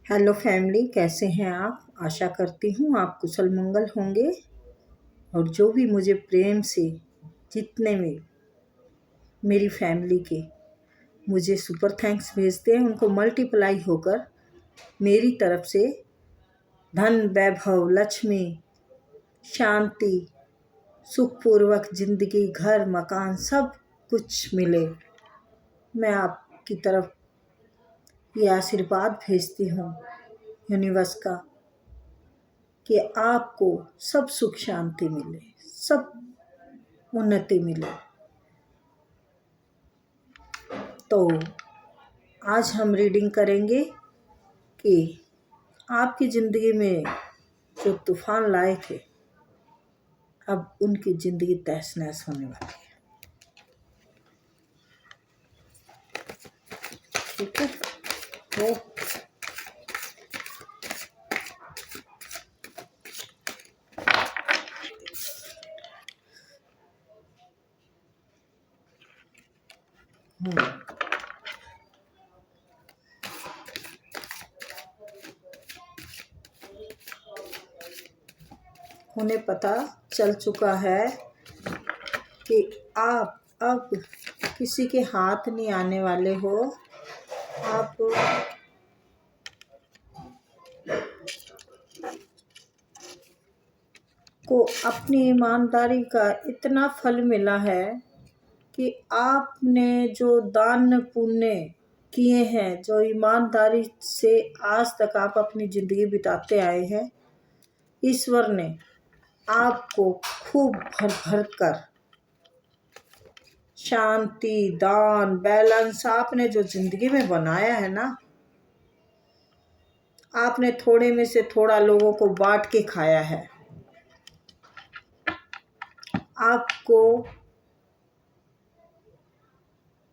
Hello family, कैसे हैं आप। आशा करती हूँ आप कुशल मंगल होंगे। और जो भी मुझे प्रेम से जितने में मेरी फैमिली के मुझे सुपर थैंक्स भेजते हैं, उनको मल्टीप्लाई होकर मेरी तरफ से धन, वैभव, लक्ष्मी, शांति, सुखपूर्वक जिंदगी, घर, मकान सब कुछ मिले। मैं आपकी तरफ ये आशीर्वाद भेजती हूँ यूनिवर्स का कि आपको सब सुख शांति मिले, सब उन्नति मिले। तो आज हम रीडिंग करेंगे कि आपकी ज़िंदगी में जो तूफान लाए थे, अब उनकी ज़िंदगी तहस नहस होने वाली है। ठीक है। तो उन्हें पता चल चुका है कि आप अब किसी के हाथ नहीं आने वाले हो। आप को अपनी ईमानदारी का इतना फल मिला है कि आपने जो दान पुण्य किए हैं, जो ईमानदारी से आज तक आप अपनी ज़िंदगी बिताते आए हैं, ईश्वर ने आपको खूब भर भर कर शांति, दान, बैलेंस आपने जो ज़िंदगी में बनाया है ना, आपने थोड़े में से थोड़ा लोगों को बांट के खाया है। आपको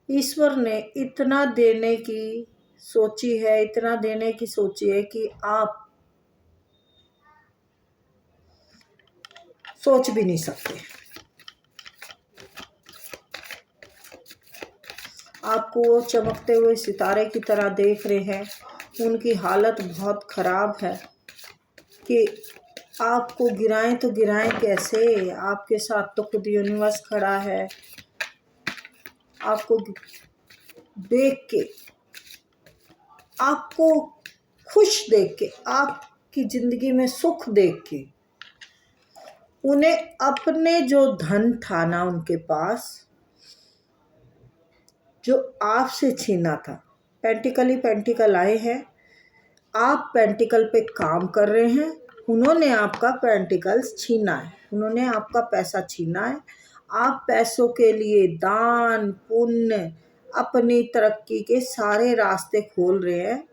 ईश्वर ने इतना देने की सोची है, इतना देने की सोची है कि आप सोच भी नहीं सकते। आपको वो चमकते हुए सितारे की तरह देख रहे हैं। उनकी हालत बहुत ख़राब है कि आपको गिराएं तो गिराएं कैसे। आपके साथ तो खुद यूनिवर्स खड़ा है। आपको देख के, आपको खुश देख के, आपकी ज़िंदगी में सुख देख के, उन्हें अपने जो धन था ना उनके पास, जो आपसे छीना था, पेंटिकल ही पेंटिकल आए हैं। आप पेंटिकल पे काम कर रहे हैं, उन्होंने आपका पेंटिकल्स छीना है, उन्होंने आपका पैसा छीना है। आप पैसों के लिए दान पुण्य, अपनी तरक्की के सारे रास्ते खोल रहे हैं।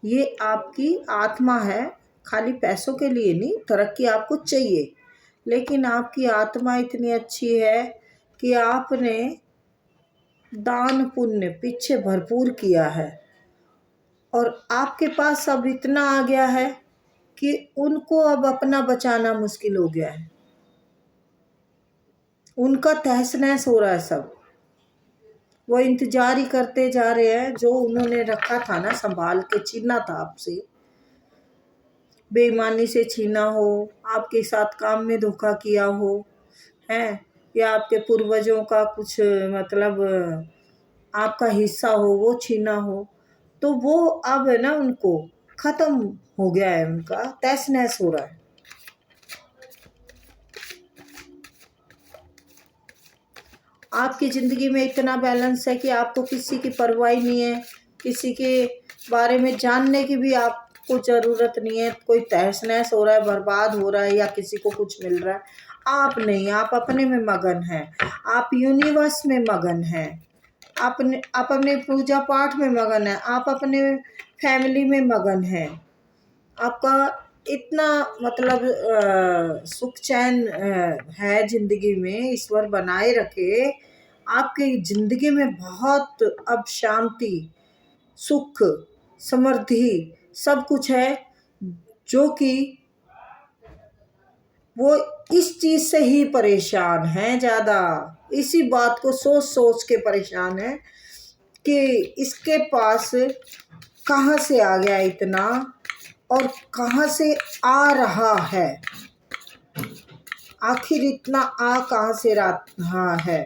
ये आपकी आत्मा है, खाली पैसों के लिए नहीं। तरक्की आपको चाहिए, लेकिन आपकी आत्मा इतनी अच्छी है कि आपने दान पुण्य पीछे भरपूर किया है और आपके पास अब इतना आ गया है कि उनको अब अपना बचाना मुश्किल हो गया है। उनका तहस नहस हो रहा है सब। वो इंतजार ही करते जा रहे हैं। जो उन्होंने रखा था ना, संभाल के छीना था आपसे, बेईमानी से छीना हो, आपके साथ काम में धोखा किया हो, हैं, या आपके पूर्वजों का कुछ मतलब आपका हिस्सा हो वो छीना हो, तो वो अब है ना, उनको ख़त्म हो गया है, उनका तहस नहस हो रहा है। आपकी ज़िंदगी में इतना बैलेंस है कि आपको किसी की परवाह नहीं है, किसी के बारे में जानने की भी आपको ज़रूरत नहीं है। कोई तहस नहस हो रहा है, बर्बाद हो रहा है, या किसी को कुछ मिल रहा है, आप नहीं, आप अपने में मगन हैं। आप यूनिवर्स में मगन हैं। आप अपने पूजा पाठ में मगन है, आप अपने फैमिली में मगन हैं। आपका इतना मतलब सुख चैन है ज़िंदगी में, ईश्वर बनाए रखे। आपकी ज़िंदगी में बहुत अब शांति, सुख, समृद्धि सब कुछ है, जो कि वो इस चीज़ से ही परेशान हैं ज़्यादा। इसी बात को सोच सोच के परेशान है कि इसके पास कहाँ से आ गया इतना और कहाँ से आ रहा है, आखिर इतना आ कहाँ से रहा है।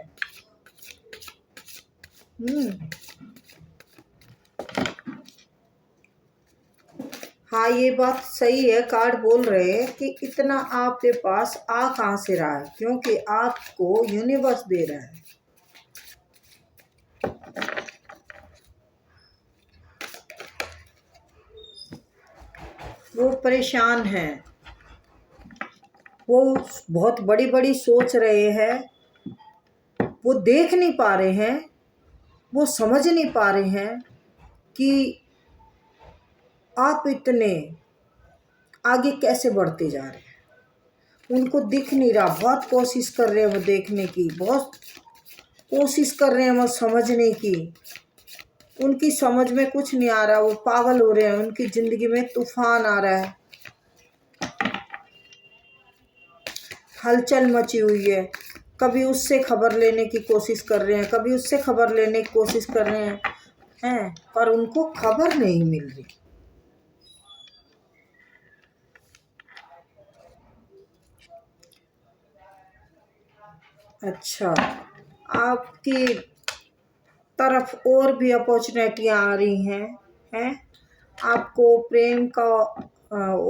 हाँ, ये बात सही है, कार्ड बोल रहे हैं कि इतना आपके पास आ कहाँ से रहा है, क्योंकि आपको यूनिवर्स दे रहा है। वो परेशान हैं, वो बहुत बड़ी बड़ी सोच रहे हैं, वो देख नहीं पा रहे हैं, वो समझ नहीं पा रहे हैं कि आप इतने आगे कैसे बढ़ते जा रहे हैं। उनको दिख नहीं रहा, बहुत कोशिश कर रहे हैं वो देखने की, बहुत कोशिश कर रहे हैं वो समझने की, उनकी समझ में कुछ नहीं आ रहा, वो पागल हो रहे हैं, उनकी ज़िंदगी में तूफान आ रहा है, हलचल मची हुई है। कभी उससे खबर लेने की कोशिश कर रहे हैं, कभी उससे खबर लेने की कोशिश कर रहे हैं पर उनको खबर नहीं मिल रही। अच्छा, आपकी तरफ और भी अपॉर्चुनिटियाँ आ रही हैं, आपको प्रेम का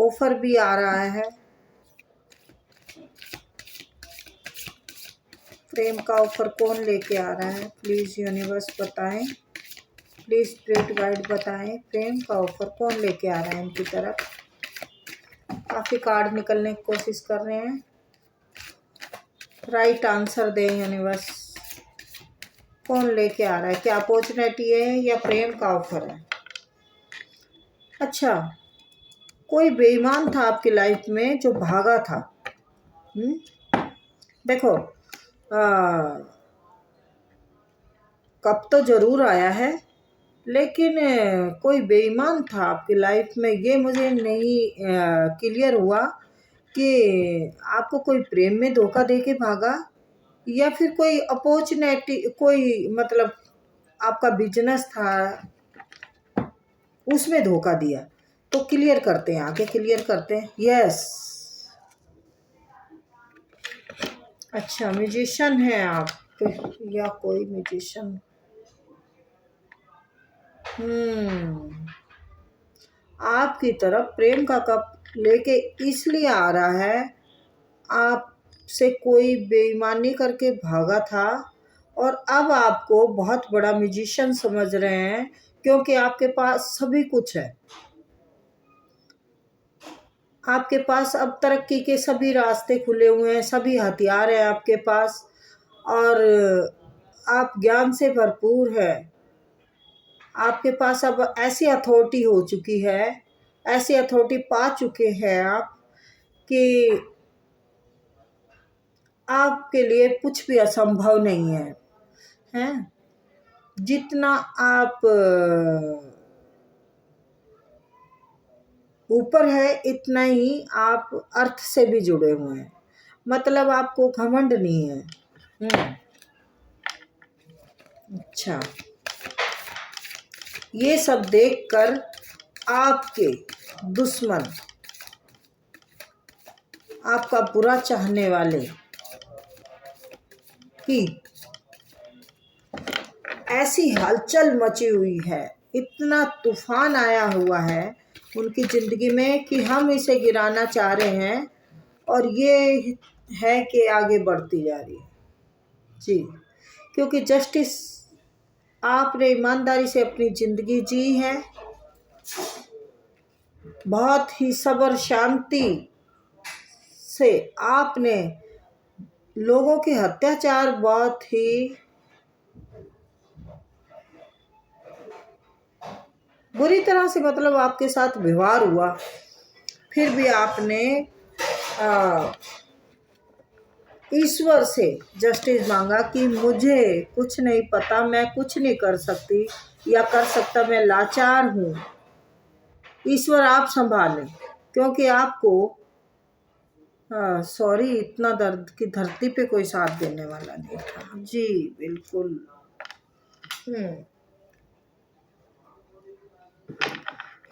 ऑफर भी आ रहा है। प्रेम का ऑफर कौन लेके आ रहा है, प्लीज़ यूनिवर्स बताएं, प्लीज़ स्पिरिट गाइड बताएं, प्रेम का ऑफर कौन लेके आ रहा है इनकी तरफ। काफ़ी कार्ड निकलने की कोशिश कर रहे हैं, राइट आंसर दें यूनिवर्स, कौन लेके आ रहा है, क्या अपॉर्चुनिटी है या प्रेम का ऑफर है। अच्छा, कोई बेईमान था आपकी लाइफ में जो भागा था। देखो, कब तो ज़रूर आया है, लेकिन कोई बेईमान था आपकी लाइफ में, ये मुझे नहीं क्लियर हुआ कि आपको कोई प्रेम में धोखा दे के भागा या फिर कोई अपॉर्चुनिटी, कोई मतलब आपका बिजनेस था उसमें धोखा दिया। तो क्लियर करते हैं, आगे क्लियर करते हैं। यस, अच्छा, म्यूजिशियन है आप या कोई म्यूजिशियन। आपकी तरफ प्रेम का कप लेके इसलिए आ रहा है, आपसे कोई बेईमानी करके भागा था और अब आपको बहुत बड़ा म्यूजिशियन समझ रहे हैं, क्योंकि आपके पास सभी कुछ है, आपके पास अब तरक्की के सभी रास्ते खुले हुए हैं, सभी हथियार हैं आपके पास और आप ज्ञान से भरपूर है। आपके पास अब ऐसी अथॉरिटी हो चुकी है, ऐसी अथॉरिटी पा चुके हैं आप कि आपके लिए कुछ भी असंभव नहीं है, हैं? जितना आप ऊपर है इतना ही आप अर्थ से भी जुड़े हुए हैं, मतलब आपको घमंड नहीं है। अच्छा, ये सब देखकर आपके दुश्मन, आपका बुरा चाहने वाले की ऐसी हलचल मची हुई है, इतना तूफान आया हुआ है उनकी ज़िंदगी में कि हम इसे गिराना चाह रहे हैं और ये है कि आगे बढ़ती जा रही है जी, क्योंकि जस्टिस, आपने ईमानदारी से अपनी ज़िंदगी जी है, बहुत ही सब्र शांति से आपने लोगों के अत्याचार, बहुत ही बुरी तरह से मतलब आपके साथ व्यवहार हुआ, फिर भी आपने ईश्वर से जस्टिस मांगा कि मुझे कुछ नहीं पता, मैं कुछ नहीं कर सकती या कर सकता, मैं लाचार हूँ, ईश्वर आप संभालें, क्योंकि आपको सॉरी, इतना दर्द की धरती पे कोई साथ देने वाला नहीं था जी, बिल्कुल।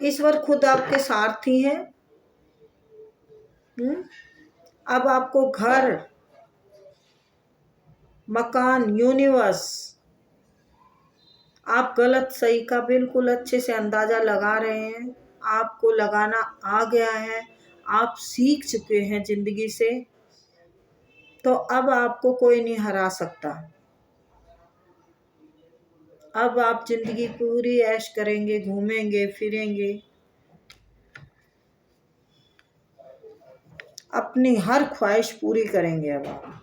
ईश्वर खुद आपके सारथी हैं। अब आपको घर, मकान, यूनिवर्स, आप गलत सही का बिल्कुल अच्छे से अंदाजा लगा रहे हैं। आपको लगाना आ गया है, आप सीख चुके हैं जिंदगी से, तो अब आपको कोई नहीं हरा सकता। अब आप जिंदगी पूरी ऐश करेंगे, घूमेंगे फिरेंगे, अपनी हर ख्वाहिश पूरी करेंगे। अब आप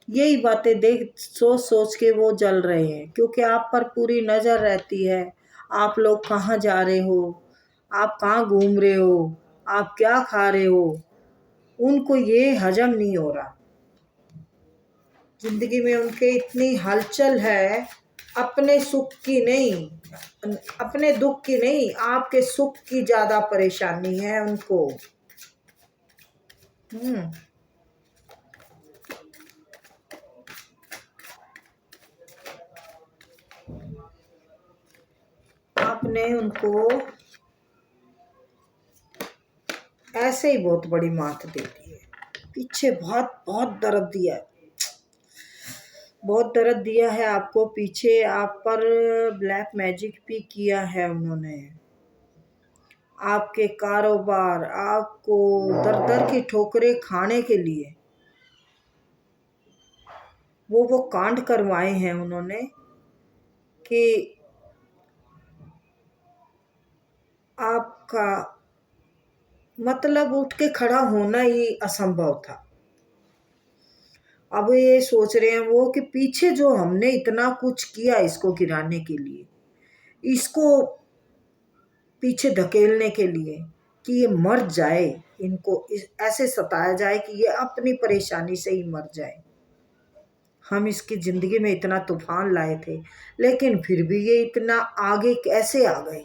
यही बातें देख सोच सोच के वो जल रहे हैं, क्योंकि आप पर पूरी नज़र रहती है। आप लोग कहाँ जा रहे हो, आप कहाँ घूम रहे हो, आप क्या खा रहे हो, उनको ये हजम नहीं हो रहा। जिंदगी में उनके इतनी हलचल है, अपने सुख की नहीं, अपने दुख की नहीं, आपके सुख की ज़्यादा परेशानी है उनको। आपने उनको ऐसे ही बहुत बड़ी मात दे दी है। पीछे बहुत बहुत दर्द दिया है, बहुत दर्द दिया है आपको। पीछे आप पर ब्लैक मैजिक भी किया है उन्होंने। आपके कारोबार, आपको दर दर की ठोकरें खाने के लिए वो कांड करवाए हैं उन्होंने कि आपका मतलब उठ के खड़ा होना ही असंभव था। अब ये सोच रहे हैं वो कि पीछे जो हमने इतना कुछ किया इसको गिराने के लिए, इसको पीछे धकेलने के लिए, कि ये मर जाए, इनको ऐसे सताया जाए कि ये अपनी परेशानी से ही मर जाए। हम इसकी ज़िंदगी में इतना तूफान लाए थे, लेकिन फिर भी ये इतना आगे कैसे आ गए,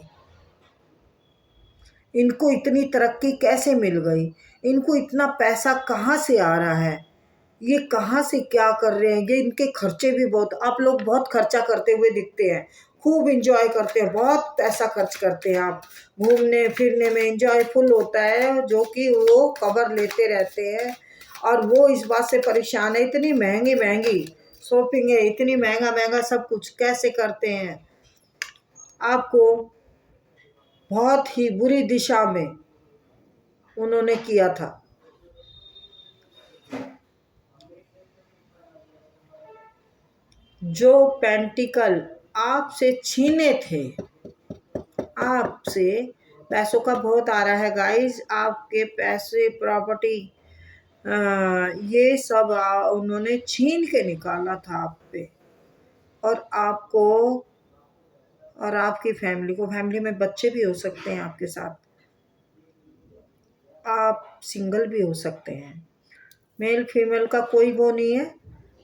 इनको इतनी तरक्की कैसे मिल गई, इनको इतना पैसा कहाँ से आ रहा है, ये कहाँ से क्या कर रहे हैं। ये इनके खर्चे भी बहुत, आप लोग बहुत खर्चा करते हुए दिखते हैं, खूब इंजॉय करते हैं, बहुत पैसा खर्च करते हैं आप, घूमने फिरने में इंजॉय फुल होता है, जो कि वो खबर लेते रहते हैं। और वो इस बात से परेशान है, इतनी महंगी महंगी शॉपिंग है, इतनी महंगा महंगा सब कुछ कैसे करते हैं। आपको बहुत ही बुरी दिशा में उन्होंने किया था। जो पेंटिकल आपसे छीने थे, आपसे पैसों का बहुत आ रहा है गाइस, आपके पैसे प्रॉपर्टी ये सब उन्होंने छीन के निकाला था आप पे, और आपको और आपकी फैमिली को। फैमिली में बच्चे भी हो सकते हैं आपके साथ, आप सिंगल भी हो सकते हैं, मेल फीमेल का कोई वो नहीं है,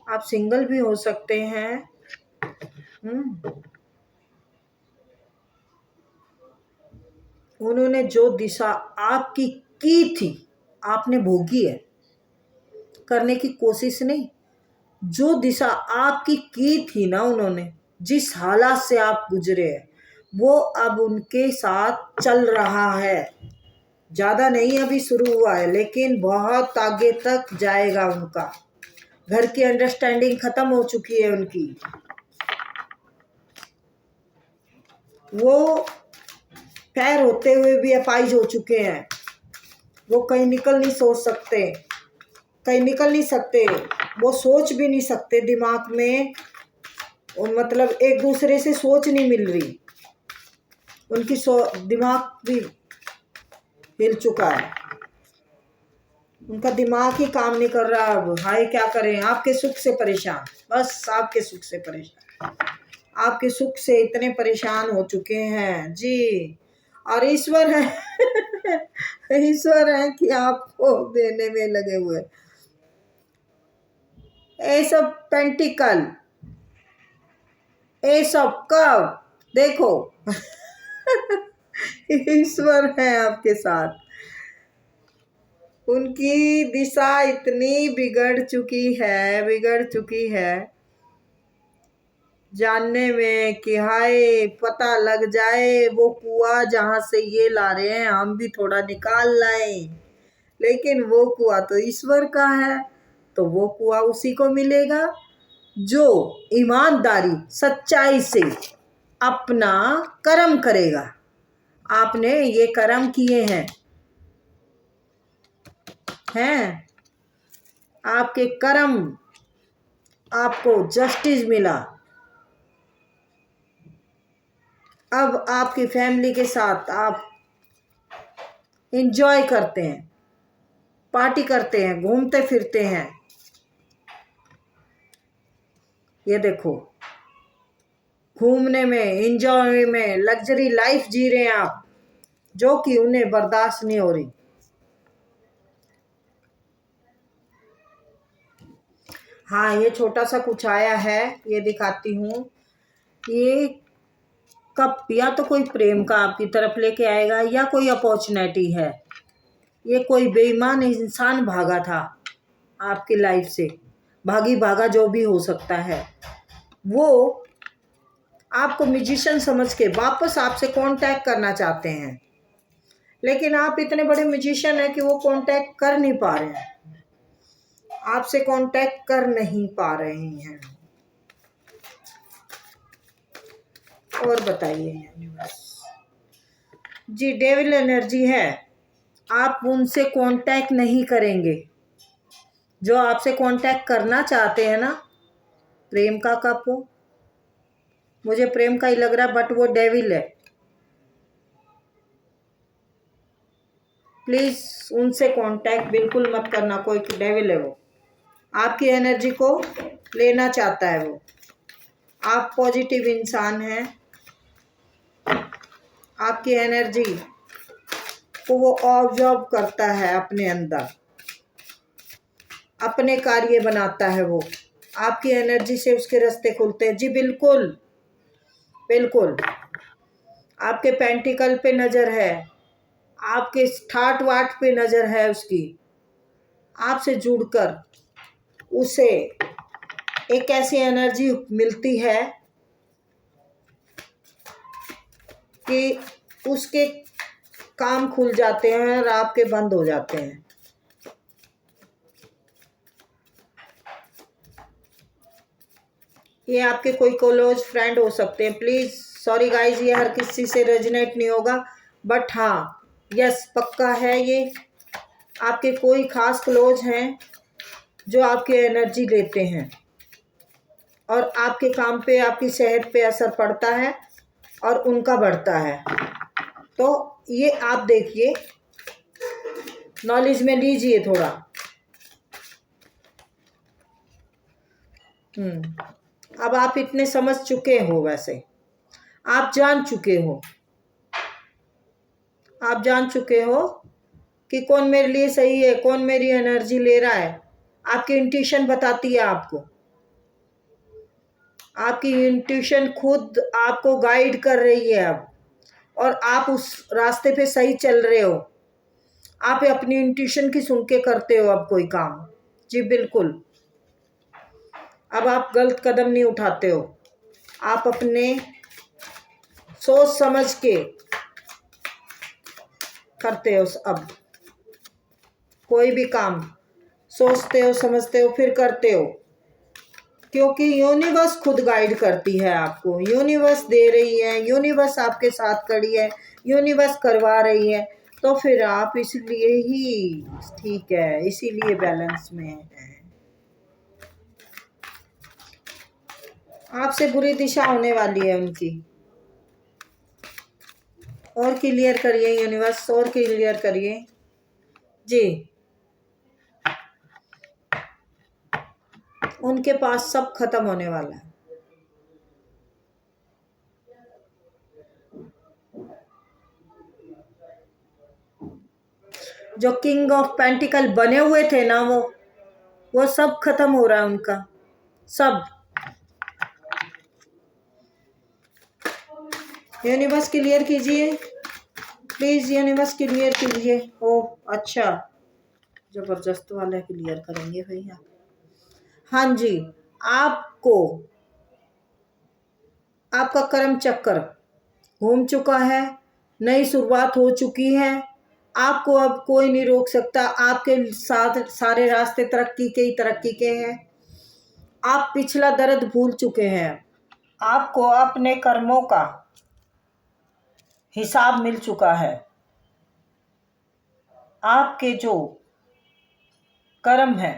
आप सिंगल भी हो सकते हैं। उन्होंने जो दिशा आपकी की थी, आपने भोगी है, करने की कोशिश नहीं। जो दिशा आपकी की थी ना उन्होंने, जिस हालात से आप गुजरे हैं, वो अब उनके साथ चल रहा है। ज़्यादा नहीं अभी शुरू हुआ है, लेकिन बहुत आगे तक जाएगा उनका। घर की अंडरस्टैंडिंग ख़त्म हो चुकी है उनकी। वो पैर होते हुए भी अपाइज हो चुके हैं, वो कहीं निकल नहीं सोच सकते, कहीं निकल नहीं सकते, वो सोच भी नहीं सकते दिमाग में, मतलब एक दूसरे से सोच नहीं मिल रही, उनकी दिमाग भी हिल चुका है, उनका दिमाग ही काम नहीं कर रहा। अब हाय क्या करें, आपके सुख से परेशान, बस आपके सुख से परेशान, आपके सुख से इतने परेशान हो चुके हैं जी। और ईश्वर है ईश्वर है कि आपको देने में लगे हुए। ये सब पेंटिकल, ये सब कब देखो ईश्वर है आपके साथ। उनकी दिशा इतनी बिगड़ चुकी है, बिगड़ चुकी है जानने में कि हाय पता लग जाए वो कुआं जहाँ से ये ला रहे हैं हम भी थोड़ा निकाल लाएं, लेकिन वो कुआं तो ईश्वर का है, तो वो कुआं उसी को मिलेगा जो ईमानदारी सच्चाई से अपना कर्म करेगा। आपने ये कर्म किए हैं आपके कर्म, आपको जस्टिस मिला। अब आपकी फैमिली के साथ आप एंजॉय करते हैं, पार्टी करते हैं, घूमते फिरते हैं। ये देखो, घूमने में, एंजॉय में, लग्जरी लाइफ जी रहे हैं आप, जो कि उन्हें बर्दाश्त नहीं हो रही। हाँ, ये छोटा सा कुछ आया है, ये दिखाती हूँ। ये कब या तो कोई प्रेम का आपकी तरफ लेके आएगा या कोई अपॉर्चुनिटी है। ये कोई बेईमान इंसान भागा था आपकी लाइफ से, भागी भागा जो भी हो सकता है, वो आपको म्यूजिशियन समझ के वापस आपसे कांटेक्ट करना चाहते हैं, लेकिन आप इतने बड़े म्यूजिशियन हैं कि वो कांटेक्ट कर नहीं पा रहे हैं, आपसे कांटेक्ट कर नहीं पा रहे हैं। और बताइए जी, डेविल एनर्जी है, आप उनसे कांटेक्ट नहीं करेंगे। जो आपसे कांटेक्ट करना चाहते हैं ना, प्रेम का कप हो, मुझे प्रेम का ही लग रहा, बट वो डेविल है। प्लीज उनसे कांटेक्ट बिल्कुल मत करना, कोई डेविल है वो, आपकी एनर्जी को लेना चाहता है वो। आप पॉजिटिव इंसान हैं, आपकी एनर्जी को वो ऑब्जर्व करता है अपने अंदर, अपने कार्य बनाता है वो, आपकी एनर्जी से उसके रास्ते खुलते हैं। जी बिल्कुल बिल्कुल, आपके पेंटिकल पे नज़र है, आपके ठाट वाट पे नज़र है उसकी, आपसे जुड़कर उसे एक ऐसी एनर्जी मिलती है कि उसके काम खुल जाते हैं और आपके बंद हो जाते हैं। ये आपके कोई क्लोज फ्रेंड हो सकते हैं। प्लीज़ सॉरी गाइज, ये हर किसी से रेजोनेट नहीं होगा, बट हाँ यस पक्का है, ये आपके कोई खास क्लोज हैं जो आपकी एनर्जी लेते हैं और आपके काम पे, आपकी सेहत पे असर पड़ता है और उनका बढ़ता है। तो ये आप देखिए, नॉलेज में लीजिए थोड़ा। अब आप इतने समझ चुके हो, वैसे आप जान चुके हो, आप जान चुके हो कि कौन मेरे लिए सही है, कौन मेरी एनर्जी ले रहा है। आपकी इंट्यूशन बताती है आपको, आपकी इंट्यूशन खुद आपको गाइड कर रही है अब, और आप उस रास्ते पे सही चल रहे हो। आप अपनी इंट्यूशन की सुन के करते हो अब कोई काम। जी बिल्कुल, अब आप गलत कदम नहीं उठाते हो, आप अपने सोच समझ के करते हो। अब कोई भी काम सोचते हो, समझते हो, फिर करते हो, क्योंकि यूनिवर्स खुद गाइड करती है आपको, यूनिवर्स दे रही है, यूनिवर्स आपके साथ खड़ी है, यूनिवर्स करवा रही है। तो फिर आप इसलिए ही ठीक है, इसीलिए बैलेंस में है। आपसे बुरी दिशा होने वाली है उनकी। और क्लियर करिए यूनिवर्स, और क्लियर करिए जी। उनके पास सब खत्म होने वाला है। जो किंग ऑफ पेंटिकल बने हुए थे ना, वो सब खत्म हो रहा है उनका, सब। यूनिवर्स क्लियर कीजिए प्लीज, यूनिवर्स क्लियर कीजिए। ओह अच्छा, जबरदस्त वाला क्लियर करेंगे भैया। हाँ जी, आपको आपका कर्म चक्कर घूम चुका है, नई शुरुआत हो चुकी है। आपको अब कोई नहीं रोक सकता। आपके साथ सारे रास्ते तरक्की के ही तरक्की के हैं। आप पिछला दर्द भूल चुके हैं। आपको अपने कर्मों का हिसाब मिल चुका है। आपके जो कर्म है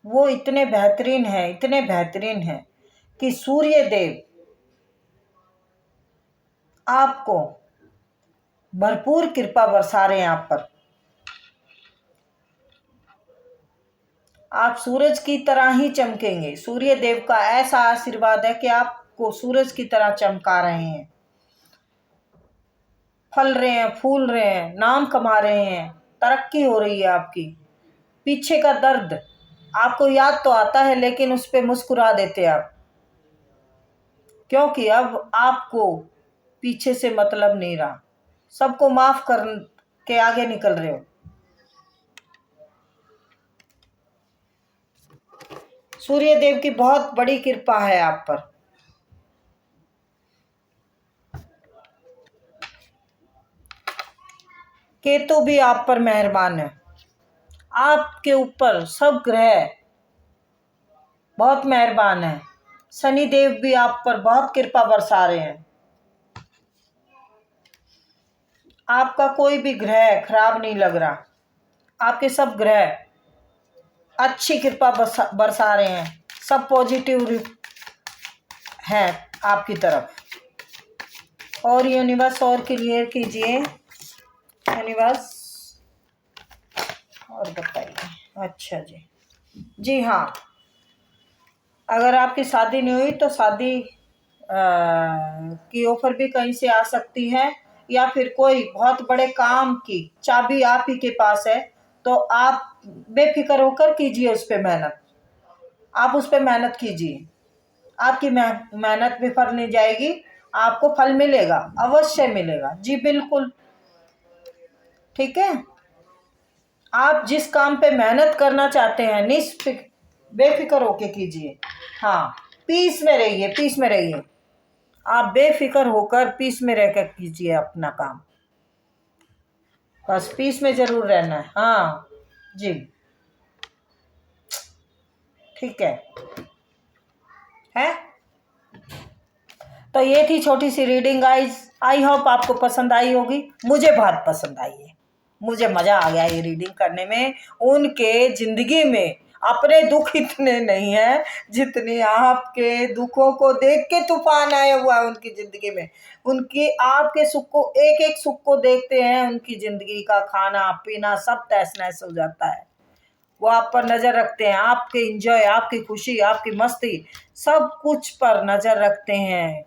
वो इतने बेहतरीन है, इतने बेहतरीन है कि सूर्य देव आपको भरपूर कृपा बरसा रहे हैं आप पर। आप सूरज की तरह ही चमकेंगे। सूर्य देव का ऐसा आशीर्वाद है कि आपको सूरज की तरह चमका रहे हैं, फल रहे हैं, फूल रहे हैं, नाम कमा रहे हैं, तरक्की हो रही है आपकी। पीछे का दर्द आपको याद तो आता है, लेकिन उस पर मुस्कुरा देते आप, क्योंकि अब आपको पीछे से मतलब नहीं रहा। सबको माफ कर के आगे निकल रहे हो। सूर्य देव की बहुत बड़ी कृपा है आप पर। केतु भी आप पर मेहरबान है। आपके ऊपर सब ग्रह बहुत मेहरबान है। शनि देव भी आप पर बहुत कृपा बरसा रहे हैं। आपका कोई भी ग्रह खराब नहीं लग रहा। आपके सब ग्रह अच्छी कृपा बरसा रहे हैं। सब पॉजिटिव है आपकी तरफ। और यूनिवर्स और क्लियर कीजिए यूनिवर्स, और बताइए। अच्छा जी, जी हाँ, अगर आपकी शादी नहीं हुई तो शादी की ऑफर भी कहीं से आ सकती है, या फिर कोई बहुत बड़े काम की चाबी आप ही के पास है, तो आप बेफिक्र होकर कीजिए उस पर मेहनत। आप उस पर मेहनत कीजिए, आपकी मेहनत विफल नहीं जाएगी, आपको फल मिलेगा, अवश्य मिलेगा। जी बिल्कुल, ठीक है। आप जिस काम पे मेहनत करना चाहते हैं बेफिक्र होके कीजिए। हाँ, पीस में रहिए, पीस में रहिए। आप बेफिक्र होकर पीस में रहकर कीजिए अपना काम। बस पीस में जरूर रहना है। हाँ जी, ठीक है। तो ये थी छोटी सी रीडिंग गाइस। आई होप आपको पसंद आई होगी। मुझे बहुत पसंद आई है। मुझे मज़ा आ गया ये रीडिंग करने में। उनके ज़िंदगी में अपने दुख इतने नहीं हैं जितने आपके दुखों को देख के तूफान आया हुआ है उनकी ज़िंदगी में। उनकी आपके सुख को, एक एक सुख को देखते हैं, उनकी ज़िंदगी का खाना पीना सब तहस नहस हो जाता है। वो आप पर नज़र रखते हैं, आपके इंजॉय, आपकी खुशी, आपकी मस्ती, सब कुछ पर नज़र रखते हैं।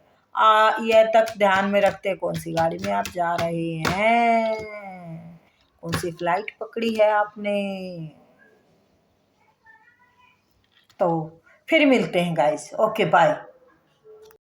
यह तक ध्यान में रखते हैं कौन सी गाड़ी में आप जा रहे हैं, कौन सी फ्लाइट पकड़ी है आपने। तो फिर मिलते हैं गाइस। Okay bye.